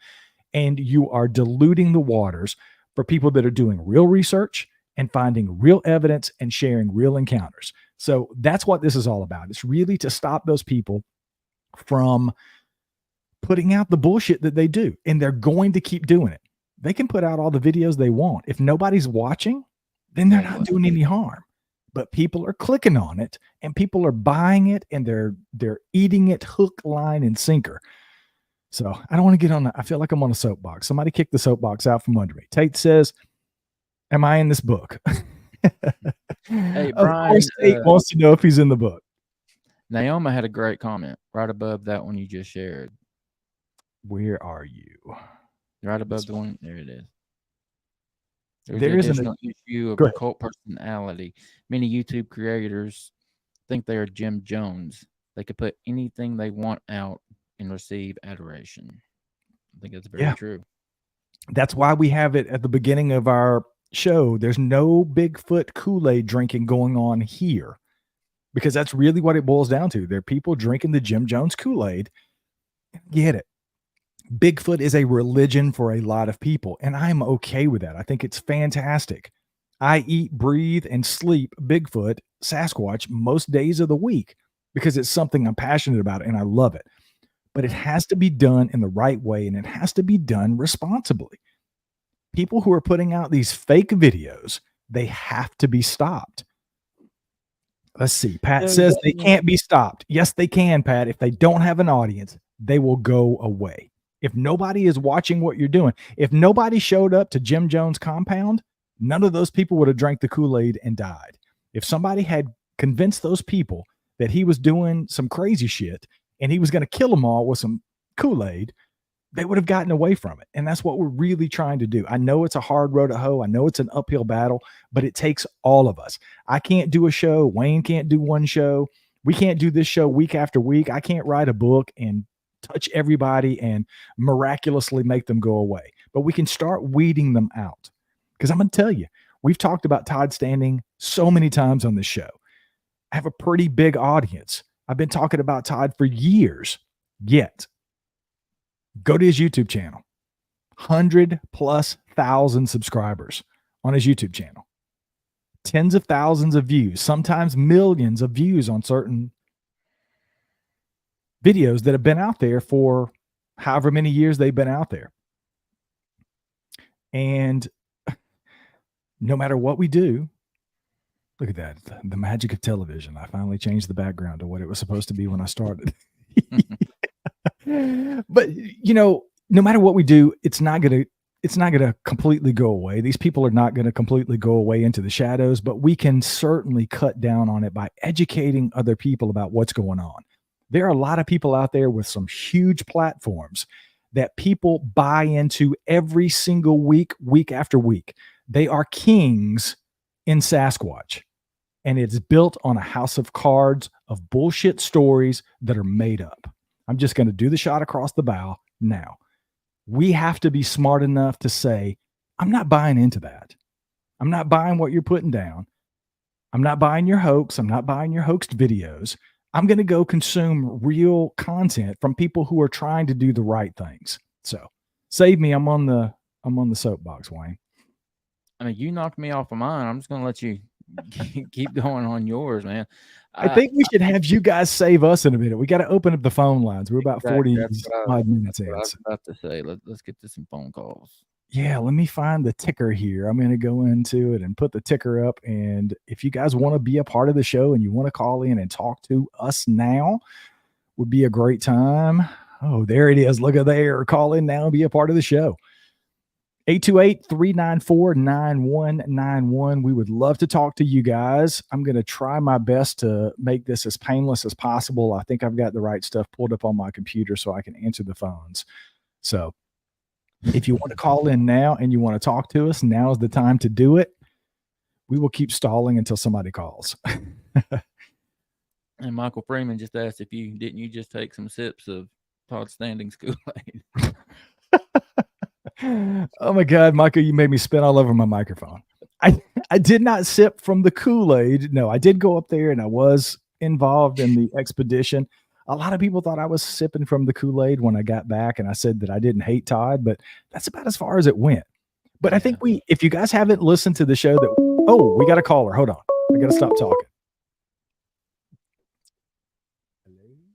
[SPEAKER 2] and you are diluting the waters for people that are doing real research and finding real evidence and sharing real encounters. So that's what this is all about. It's really to stop those people from putting out the bullshit that they do, and they're going to keep doing it. They can put out all the videos they want. If nobody's watching, then they're not doing any harm. But people are clicking on it, and people are buying it, and they're eating it hook, line, and sinker. So I don't want to get on that. I feel like I'm on a soapbox. Somebody kicked the soapbox out from under me. Tate says, am I in this book?
[SPEAKER 3] Hey, Brian.
[SPEAKER 2] Of course, Tate wants to know if he's in the book.
[SPEAKER 3] Naoma had a great comment right above that one you just shared.
[SPEAKER 2] Where are you?
[SPEAKER 3] Right above the one. There it is.
[SPEAKER 2] There is
[SPEAKER 3] an issue of cult personality. Many YouTube creators think they are Jim Jones. They could put anything they want out and receive adoration. I think that's very true.
[SPEAKER 2] That's why we have it at the beginning of our show. There's no Bigfoot Kool-Aid drinking going on here, because that's really what it boils down to. There are people drinking the Jim Jones Kool-Aid. Get it. Bigfoot is a religion for a lot of people, and I'm okay with that. I think it's fantastic. I eat, breathe, and sleep Bigfoot, Sasquatch most days of the week because it's something I'm passionate about and I love it. But it has to be done in the right way, and it has to be done responsibly. People who are putting out these fake videos, they have to be stopped. Let's see. Pat says they can't be stopped. Yes, they can, Pat. If they don't have an audience, they will go away. If nobody is watching what you're doing, if nobody showed up to Jim Jones' compound, none of those people would have drank the Kool-Aid and died. If somebody had convinced those people that he was doing some crazy shit and he was going to kill them all with some Kool-Aid, they would have gotten away from it. And that's what we're really trying to do. I know it's a hard road to hoe. I know it's an uphill battle, but it takes all of us. I can't do a show. Wayne can't do one show. We can't do this show week after week. I can't write a book and touch everybody and miraculously make them go away. But we can start weeding them out. Because I'm going to tell you, we've talked about Todd Standing so many times on this show. I have a pretty big audience. I've been talking about Todd for years. Yet, go to his YouTube channel. 100,000+ subscribers on his YouTube channel. Tens of thousands of views, sometimes millions of views on certain videos that have been out there for however many years they've been out there. And no matter what we do, look at that. The magic of television. I finally changed the background to what it was supposed to be when I started. But, you know, no matter what we do, it's not going to completely go away. These people are not going to completely go away into the shadows, but we can certainly cut down on it by educating other people about what's going on. There are a lot of people out there with some huge platforms that people buy into every single week, week after week. They are kings in Sasquatch, and it's built on a house of cards of bullshit stories that are made up. I'm just going to do the shot across the bow now. We have to be smart enough to say, I'm not buying into that. I'm not buying what you're putting down. I'm not buying your hoax. I'm not buying your hoaxed videos. I'm going to go consume real content from people who are trying to do the right things. So save me. I'm on the soapbox, Wayne.
[SPEAKER 3] I mean, you knocked me off of mine. I'm just going to let you keep going on yours, man.
[SPEAKER 2] I think we should have you guys save us in a minute. We got to open up the phone lines. We're about 45 minutes in.
[SPEAKER 3] I was about to say, let's get to some phone calls.
[SPEAKER 2] Yeah, let me find the ticker here. I'm going to go into it and put the ticker up. And if you guys want to be a part of the show and you want to call in and talk to us now, would be a great time. Oh, there it is. Look at there. Call in now and be a part of the show. 828-394-9191. We would love to talk to you guys. I'm going to try my best to make this as painless as possible. I think I've got the right stuff pulled up on my computer so I can answer the phones. So if you want to call in now and you want to talk to us, now is the time to do it. We will keep stalling until somebody calls.
[SPEAKER 3] And Michael Freeman just asked if you just take some sips of Todd Standing's Kool-Aid.
[SPEAKER 2] Oh my God, Michael, you made me spin all over my microphone. I did not sip from the Kool-Aid. No, I did go up there and I was involved in the expedition. A lot of people thought I was sipping from the Kool-Aid when I got back, and I said that I didn't hate Todd, but that's about as far as it went. But I think if you guys haven't listened to the show we got a caller. Hold on. I got to stop talking.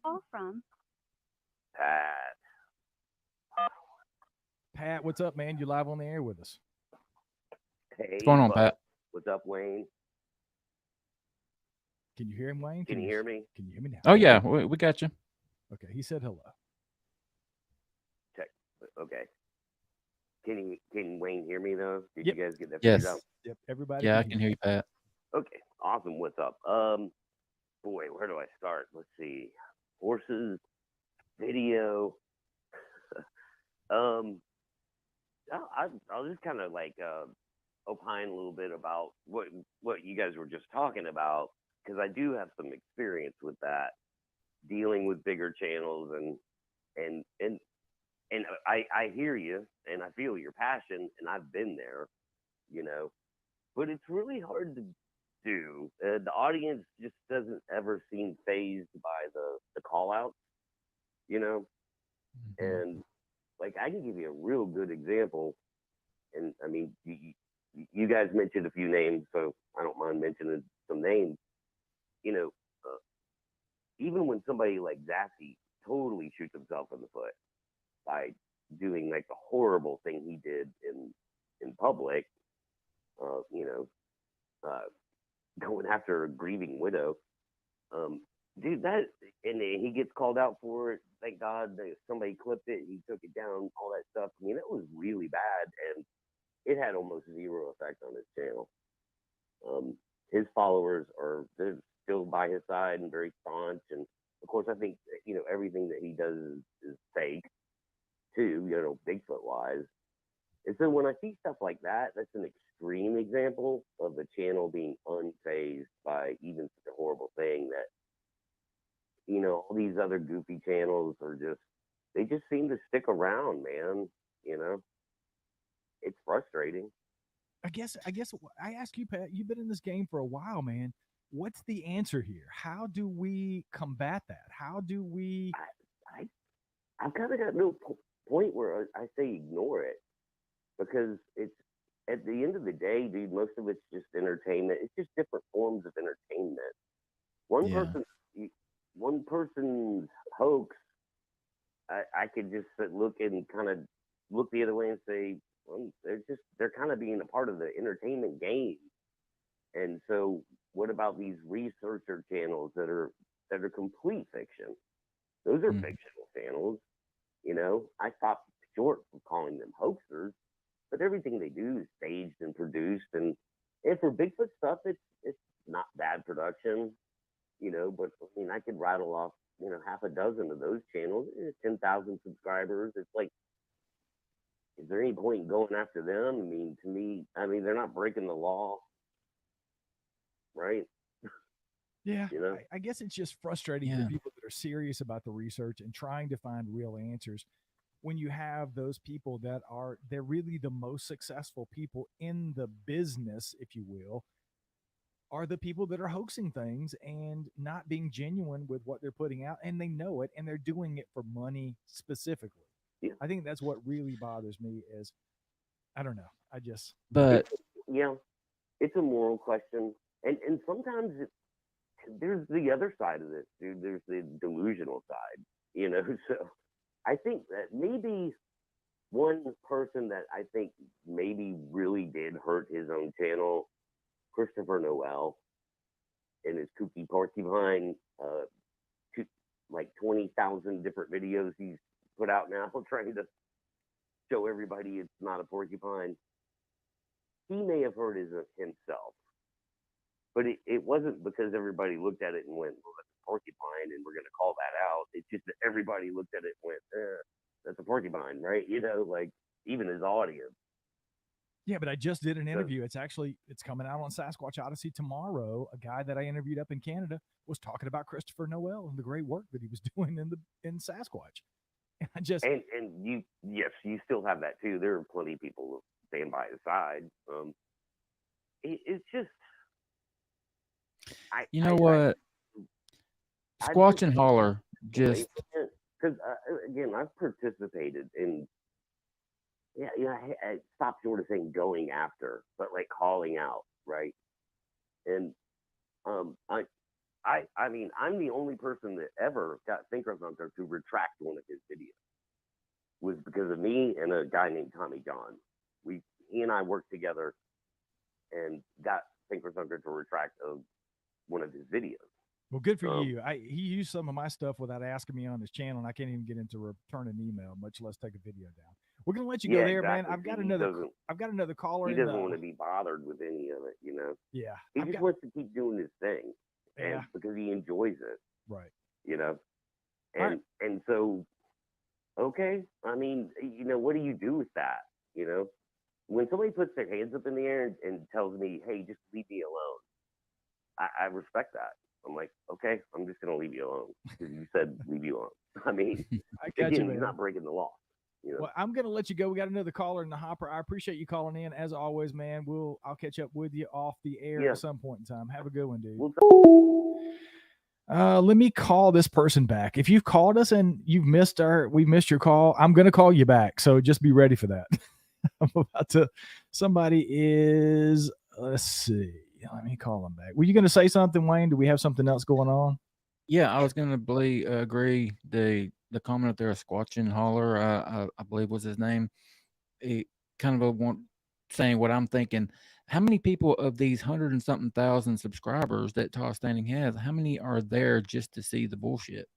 [SPEAKER 5] Call from
[SPEAKER 2] Pat, what's up, man? You live on the air with us.
[SPEAKER 6] Hey,
[SPEAKER 3] What's going on, Pat?
[SPEAKER 6] What's up, Wayne?
[SPEAKER 2] Can you hear him, Wayne?
[SPEAKER 6] Can you hear me?
[SPEAKER 2] Can you hear me now?
[SPEAKER 3] Oh, yeah, we got you.
[SPEAKER 2] Okay, he said hello.
[SPEAKER 6] Check. Okay. Can Wayne hear me though? Did
[SPEAKER 2] Yep.
[SPEAKER 6] you guys get that
[SPEAKER 3] Yes.
[SPEAKER 6] figured out?
[SPEAKER 2] Yep, everybody.
[SPEAKER 3] Yeah, I can hear you, Pat.
[SPEAKER 6] Okay, awesome. What's up? Boy, where do I start? Let's see. Horses, video. I'll just kind of like opine a little bit about what you guys were just talking about, because I do have some experience with that, dealing with bigger channels and I hear you and I feel your passion and I've been there, but it's really hard to do. The audience just doesn't ever seem fazed by the call outs, and like I can give you a real good example. And I mean, you guys mentioned a few names, so I don't mind mentioning some names. Even when somebody like Zappy totally shoots himself in the foot by doing like the horrible thing he did in public, going after a grieving widow, dude, that, and he gets called out for it. Thank God that somebody clipped it, he took it down, all that stuff. I mean, that was really bad, and it had almost zero effect on his channel. His followers they're still by his side and very staunch, and of course I think everything that he does is fake too, Bigfoot wise. And so when I see stuff like that, that's an extreme example of the channel being unfazed by even such a horrible thing that all these other goofy channels they just seem to stick around, man. It's frustrating.
[SPEAKER 2] I guess I ask you, Pat, you've been in this game for a while, man. What's the answer here? How do we combat that? How do we?
[SPEAKER 6] I've kind of got no point where I say ignore it, because it's at the end of the day, dude. Most of it's just entertainment. It's just different forms of entertainment. One
[SPEAKER 3] Yeah.
[SPEAKER 6] one person's hoax, I could just look and kind of look the other way and say, well, they're kind of being a part of the entertainment game. And so, what about these researcher channels that are complete fiction? Those are fictional channels. I stopped short of calling them hoaxers, but everything they do is staged and produced. And for Bigfoot stuff, it's not bad production. But I mean, I could rattle off half a dozen of those channels. 10,000 subscribers. It's like, is there any point in going after them? I mean, to me, they're not breaking the law, right?
[SPEAKER 2] Yeah, I guess it's just frustrating for people that are serious about the research and trying to find real answers. When you have those people they're really the most successful people in the business, if you will, are the people that are hoaxing things and not being genuine with what they're putting out, and they know it, and they're doing it for money specifically.
[SPEAKER 6] Yeah.
[SPEAKER 2] I think that's what really bothers me is, I don't know.
[SPEAKER 3] But
[SPEAKER 6] it's a moral question, and sometimes there's the other side of this, dude. There's the delusional side, So I think that maybe one person that I think maybe really did hurt his own channel, Christopher Noel, and his kooky porcupine, like 20,000 different videos he's put out now, trying to show everybody it's not a porcupine. He may have hurt himself, but it wasn't because everybody looked at it and went, well, that's a porcupine, and we're going to call that out. It's just that everybody looked at it and went, that's a porcupine, right? Like even his audience.
[SPEAKER 2] Yeah, but I just did an interview. It's coming out on Sasquatch Odyssey tomorrow. A guy that I interviewed up in Canada was talking about Christopher Noel and the great work that he was doing in Sasquatch. And I just
[SPEAKER 6] and you still have that too. There are plenty of people who stand by his side. It's just
[SPEAKER 3] what? Squatch and Holler just
[SPEAKER 6] because again, I've participated in. I stopped short of saying going after, but like calling out, right? And I mean, I'm the only person that ever got Synchrothunter to retract one of his videos. Was because of me and a guy named Tommy John. He and I worked together and got Synchrothunter to retract one of his videos.
[SPEAKER 2] Well, good for you. He used some of my stuff without asking me on his channel, and I can't even get into return an email, much less take a video down. We're gonna let you go there,
[SPEAKER 6] exactly.
[SPEAKER 2] man. I've got another caller.
[SPEAKER 6] He doesn't want to be bothered with any of it,
[SPEAKER 2] Yeah.
[SPEAKER 6] He just wants to keep doing his thing, and because he enjoys it,
[SPEAKER 2] right?
[SPEAKER 6] And so, okay. I mean, what do you do with that? When somebody puts their hands up in the air and tells me, "Hey, just leave me alone," I respect that. I'm like, okay, I'm just gonna leave you alone because you said leave you alone. I mean,
[SPEAKER 2] I got you, man.
[SPEAKER 6] You're not breaking the law.
[SPEAKER 2] Well, I'm gonna let you go. We got another caller in the hopper. I appreciate you calling in as always, man. I'll catch up with you off the air at some point in time. Have a good one, dude. Let me call this person back. If you've called us and we've missed your call, I'm gonna call you back. So just be ready for that. I'm about to. Somebody is. Let's see. Let me call him back. Were you gonna say something, Wayne? Do we have something else going on?
[SPEAKER 3] Yeah, I was gonna agree. The comment there, Squatch and Holler, I believe was his name. He kind of saying what I'm thinking. How many people of these 100 and something thousand subscribers that Todd Standing has, how many are there just to see the bullshit?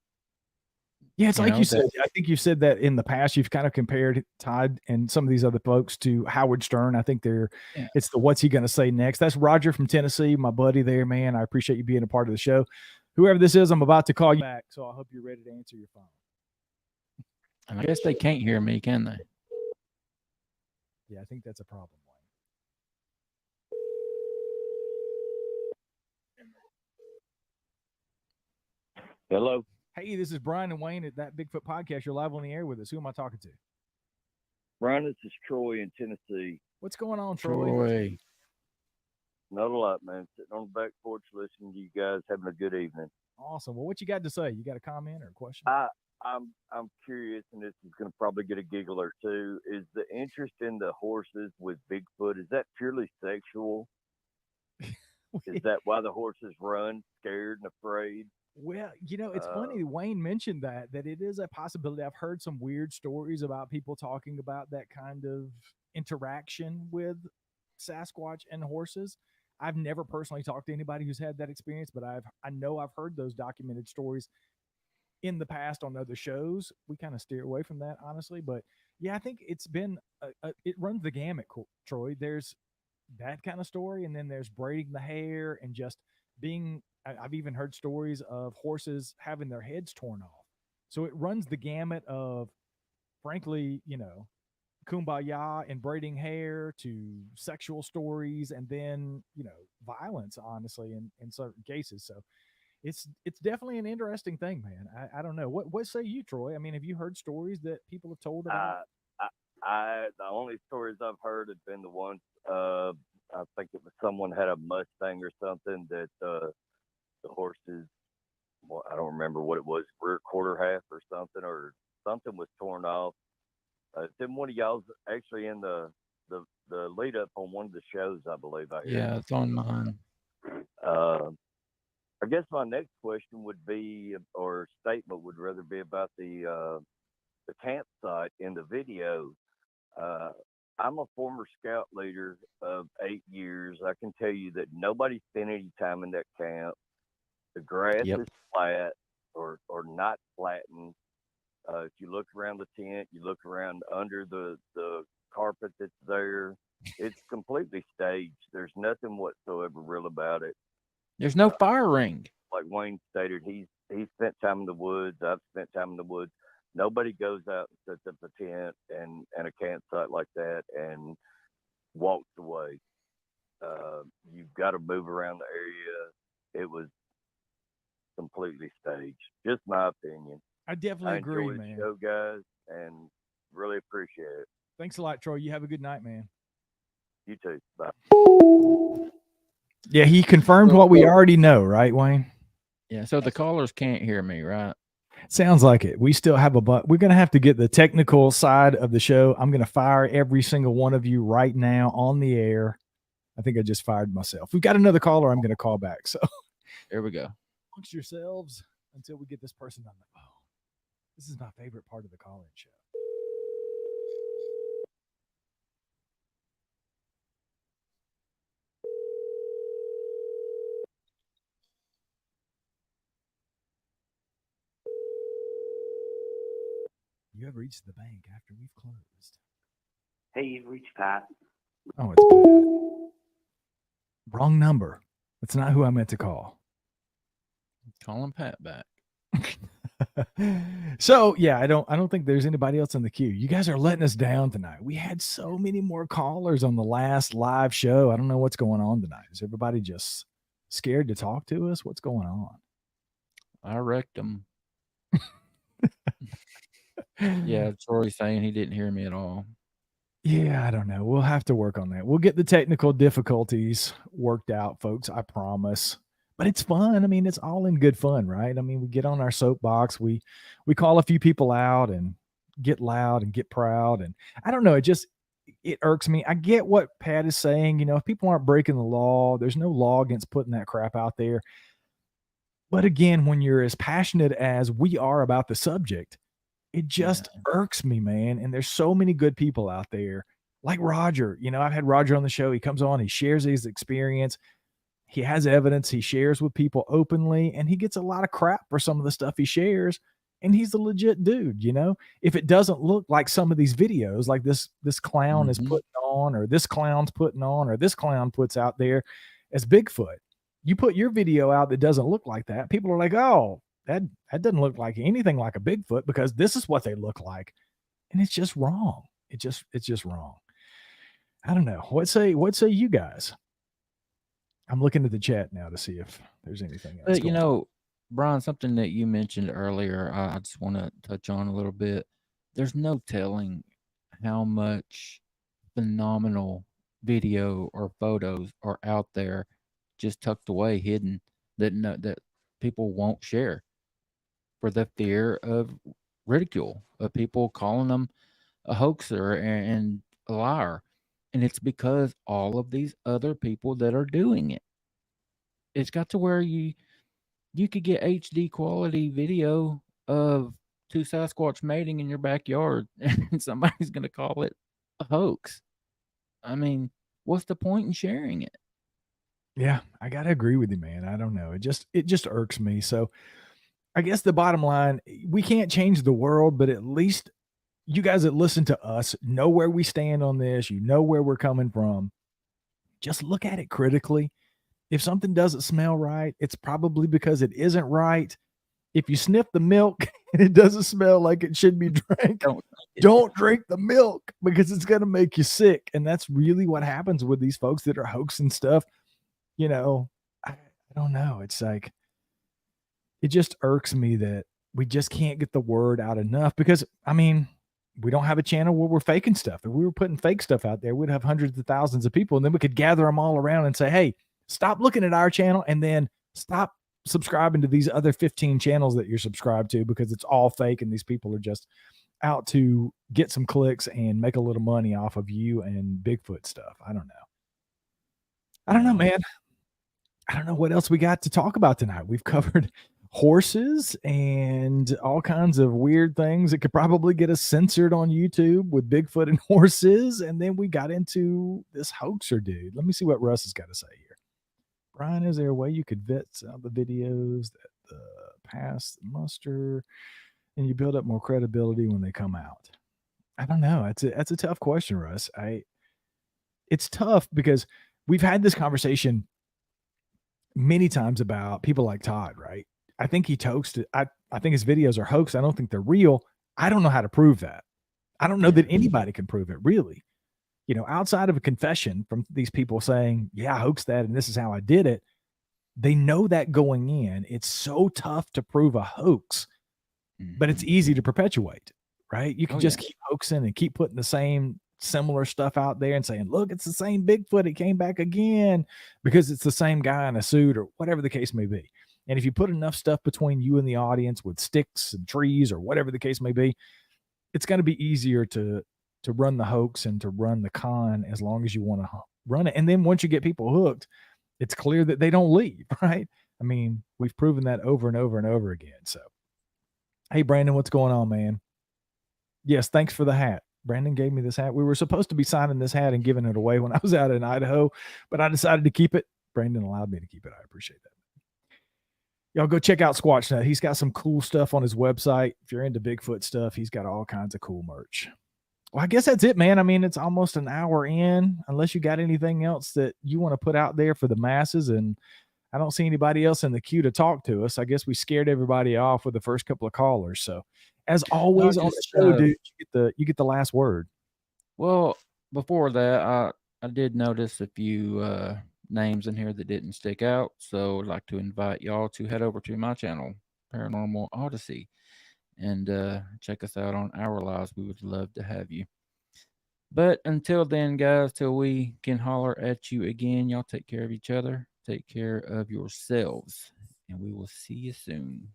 [SPEAKER 2] Yeah, it's like you said. I think you said that in the past. You've kind of compared Todd and some of these other folks to Howard Stern. I think it's the what's he going to say next. That's Roger from Tennessee, my buddy there, man. I appreciate you being a part of the show. Whoever this is, I'm about to call you back, so I hope you're ready to answer your phone.
[SPEAKER 3] And I guess they can't hear me, can they?
[SPEAKER 2] Yeah, I think that's a problem, Wayne.
[SPEAKER 7] Hello.
[SPEAKER 2] Hey, this is Brian and Wayne at That Bigfoot Podcast. You're live on the air with us. Who am I talking to?
[SPEAKER 7] Brian, this is Troy in Tennessee.
[SPEAKER 2] What's going on, Troy?
[SPEAKER 3] Troy.
[SPEAKER 7] Not a lot, man. Sitting on the back porch listening to you guys, having a good evening.
[SPEAKER 2] Awesome. Well, what you got to say? You got a comment or a question?
[SPEAKER 7] I'm curious, and this is going to probably get a giggle or two. Is the interest in the horses with Bigfoot, is that purely sexual? Is that why the horses run, scared and afraid?
[SPEAKER 2] Well, it's funny. Wayne mentioned that it is a possibility. I've heard some weird stories about people talking about that kind of interaction with Sasquatch and horses. I've never personally talked to anybody who's had that experience, but I know I've heard those documented stories in the past on other shows. We kind of steer away from that, honestly. But yeah, I think it's been it runs the gamut, Troy. There's that kind of story, and then there's braiding the hair and just being. I've even heard stories of horses having their heads torn off. So it runs the gamut of, frankly, kumbaya and braiding hair to sexual stories, and then violence, honestly, in certain cases. So it's definitely an interesting thing, man. I don't know, what say you, Troy? I mean, have you heard stories that people have told about?
[SPEAKER 7] The only stories I've heard have been the ones, I think it was someone had a Mustang or something that the horses, well, I don't remember what it was, rear quarter half or something was torn off. Then one of y'all's actually in the lead up on one of the shows, I believe.
[SPEAKER 3] Yeah, it's on mine.
[SPEAKER 7] I guess my next question would be, or statement would rather be, about the campsite in the video. I'm a former scout leader of 8 years. I can tell you that nobody spent any time in that camp. The grass is flat or not flattened. If you look around the tent, you look around under the carpet that's there, it's completely staged. There's nothing whatsoever real about it.
[SPEAKER 3] There's no fire ring.
[SPEAKER 7] Like Wayne stated, he's spent time in the woods. I've spent time in the woods. Nobody goes out and sets up a tent and a campsite like that and walks away. You've got to move around the area. It was completely staged. Just my opinion.
[SPEAKER 2] I definitely agree,
[SPEAKER 7] enjoy
[SPEAKER 2] man.
[SPEAKER 7] The show, guys, and really appreciate it.
[SPEAKER 2] Thanks a lot, Troy. You have a good night, man.
[SPEAKER 7] You too. Bye.
[SPEAKER 2] Yeah, he confirmed what we already know, right, Wayne?
[SPEAKER 3] Yeah, so the callers can't hear me, right?
[SPEAKER 2] Sounds like it. We still have we're going to have to get the technical side of the show. I'm going to fire every single one of you right now on the air. I think I just fired myself. We've got another caller I'm going to call back. So
[SPEAKER 3] here we go.
[SPEAKER 2] Amongst yourselves until we get this person on the phone. This is my favorite part of the call-in show. You have reached the bank after we've closed.
[SPEAKER 8] Hey, you've reached Pat.
[SPEAKER 2] Oh, it's Pat. Wrong number. That's not who I meant to call.
[SPEAKER 3] Calling Pat back.
[SPEAKER 2] So yeah, I don't think there's anybody else in the queue. You guys are letting us down tonight. We had so many more callers on the last live show. I don't know what's going on tonight. Is everybody just scared to talk to us? What's going on?
[SPEAKER 3] I wrecked them. Yeah, Troy's saying he didn't hear me at all.
[SPEAKER 2] Yeah, I don't know. We'll have to work on that. We'll get the technical difficulties worked out, folks. I promise. But it's fun. I mean, it's all in good fun, right? I mean, we get on our soapbox. We call a few people out and get loud and get proud. And I don't know. It irks me. I get what Pat is saying. If people aren't breaking the law, there's no law against putting that crap out there. But again, when you're as passionate as we are about the subject, it just irks me, man. And there's so many good people out there like Roger. I've had Roger on the show. He comes on, he shares his experience. He has evidence he shares with people openly, and he gets a lot of crap for some of the stuff he shares. And he's a legit dude, if it doesn't look like some of these videos, like this clown is putting on, or this clown's putting on, or this clown puts out there as Bigfoot, you put your video out that doesn't look like that. People are like, oh, that doesn't look like anything like a Bigfoot because this is what they look like. And it's just wrong. It's just wrong. I don't know. What say you guys? I'm looking at the chat now to see if there's anything else.
[SPEAKER 3] But Brian, something that you mentioned earlier, I just want to touch on a little bit. There's no telling how much phenomenal video or photos are out there, just tucked away, hidden, that people won't share for the fear of ridicule, of people calling them a hoaxer and a liar. And it's because all of these other people that are doing it. It's got to where you could get HD quality video of two Sasquatch mating in your backyard, and somebody's going to call it a hoax. I mean, what's the point in sharing it?
[SPEAKER 2] Yeah, I gotta agree with you, man. I don't know. It just irks me. So I guess the bottom line, we can't change the world, but at least you guys that listen to us know where we stand on this. You know where we're coming from. Just look at it critically. If something doesn't smell right, it's probably because it isn't right. If you sniff the milk and it doesn't smell like it should be drank, don't drink the milk because it's going to make you sick. And that's really what happens with these folks that are hoaxing stuff. You know, I don't know. It's like, it just irks me that we just can't get the word out enough because, I mean, we don't have a channel where we're faking stuff. If we were putting fake stuff out there, we'd have hundreds of thousands of people, and then we could gather them all around and say, hey, stop looking at our channel and then stop subscribing to these other 15 channels that you're subscribed to because it's all fake and these people are just out to get some clicks and make a little money off of you and Bigfoot stuff. I don't know, man. I don't know what else we got to talk about tonight. We've covered horses and all kinds of weird things that could probably get us censored on YouTube with Bigfoot and horses. And then we got into this hoaxer dude. Let me see what Russ has got to say here. Brian, is there a way you could vet some of the videos that pass the muster and you build up more credibility when they come out? I don't know. That's a tough question, Russ. It's tough because we've had this conversation many times about people like Todd, right? I think he hoaxed it. I think his videos are hoax. I don't think they're real. I don't know how to prove that. I don't know that anybody can prove it, really. You know, outside of a confession from these people saying, yeah, I hoaxed that and this is how I did it. They know that going in. It's so tough to prove a hoax, but it's easy to perpetuate, right? You can just keep hoaxing and keep putting the same similar stuff out there and saying, look, it's the same Bigfoot. It came back again because it's the same guy in a suit or whatever the case may be. And if you put enough stuff between you and the audience with sticks and trees or whatever the case may be, it's going to be easier to run the hoax and to run the con as long as you want to run it. And then once you get people hooked, it's clear that they don't leave, right? I mean, we've proven that over and over and over again. So, hey, Brandon, what's going on, man? Yes, thanks for the hat. Brandon gave me this hat. We were supposed to be signing this hat and giving it away when I was out in Idaho, but I decided to keep it. Brandon allowed me to keep it. I appreciate that. Y'all go check out Squatch Nut. He's got some cool stuff on his website. If you're into Bigfoot stuff, he's got all kinds of cool merch. Well, I guess that's it, man. I mean, it's almost an hour in, unless you got anything else that you want to put out there for the masses. And I don't see anybody else in the queue to talk to us. I guess we scared everybody off with the first couple of callers. So as always on the show, dude, you get the last word.
[SPEAKER 3] Well, before that, I did notice a few names in here that didn't stick out. So I'd like to invite y'all to head over to my channel, Paranormal Odyssey, and check us out on Our Lives. We would love to have you. But until then, guys, till we can holler at you again, y'all take care of each other. Take care of yourselves, and we will see you soon.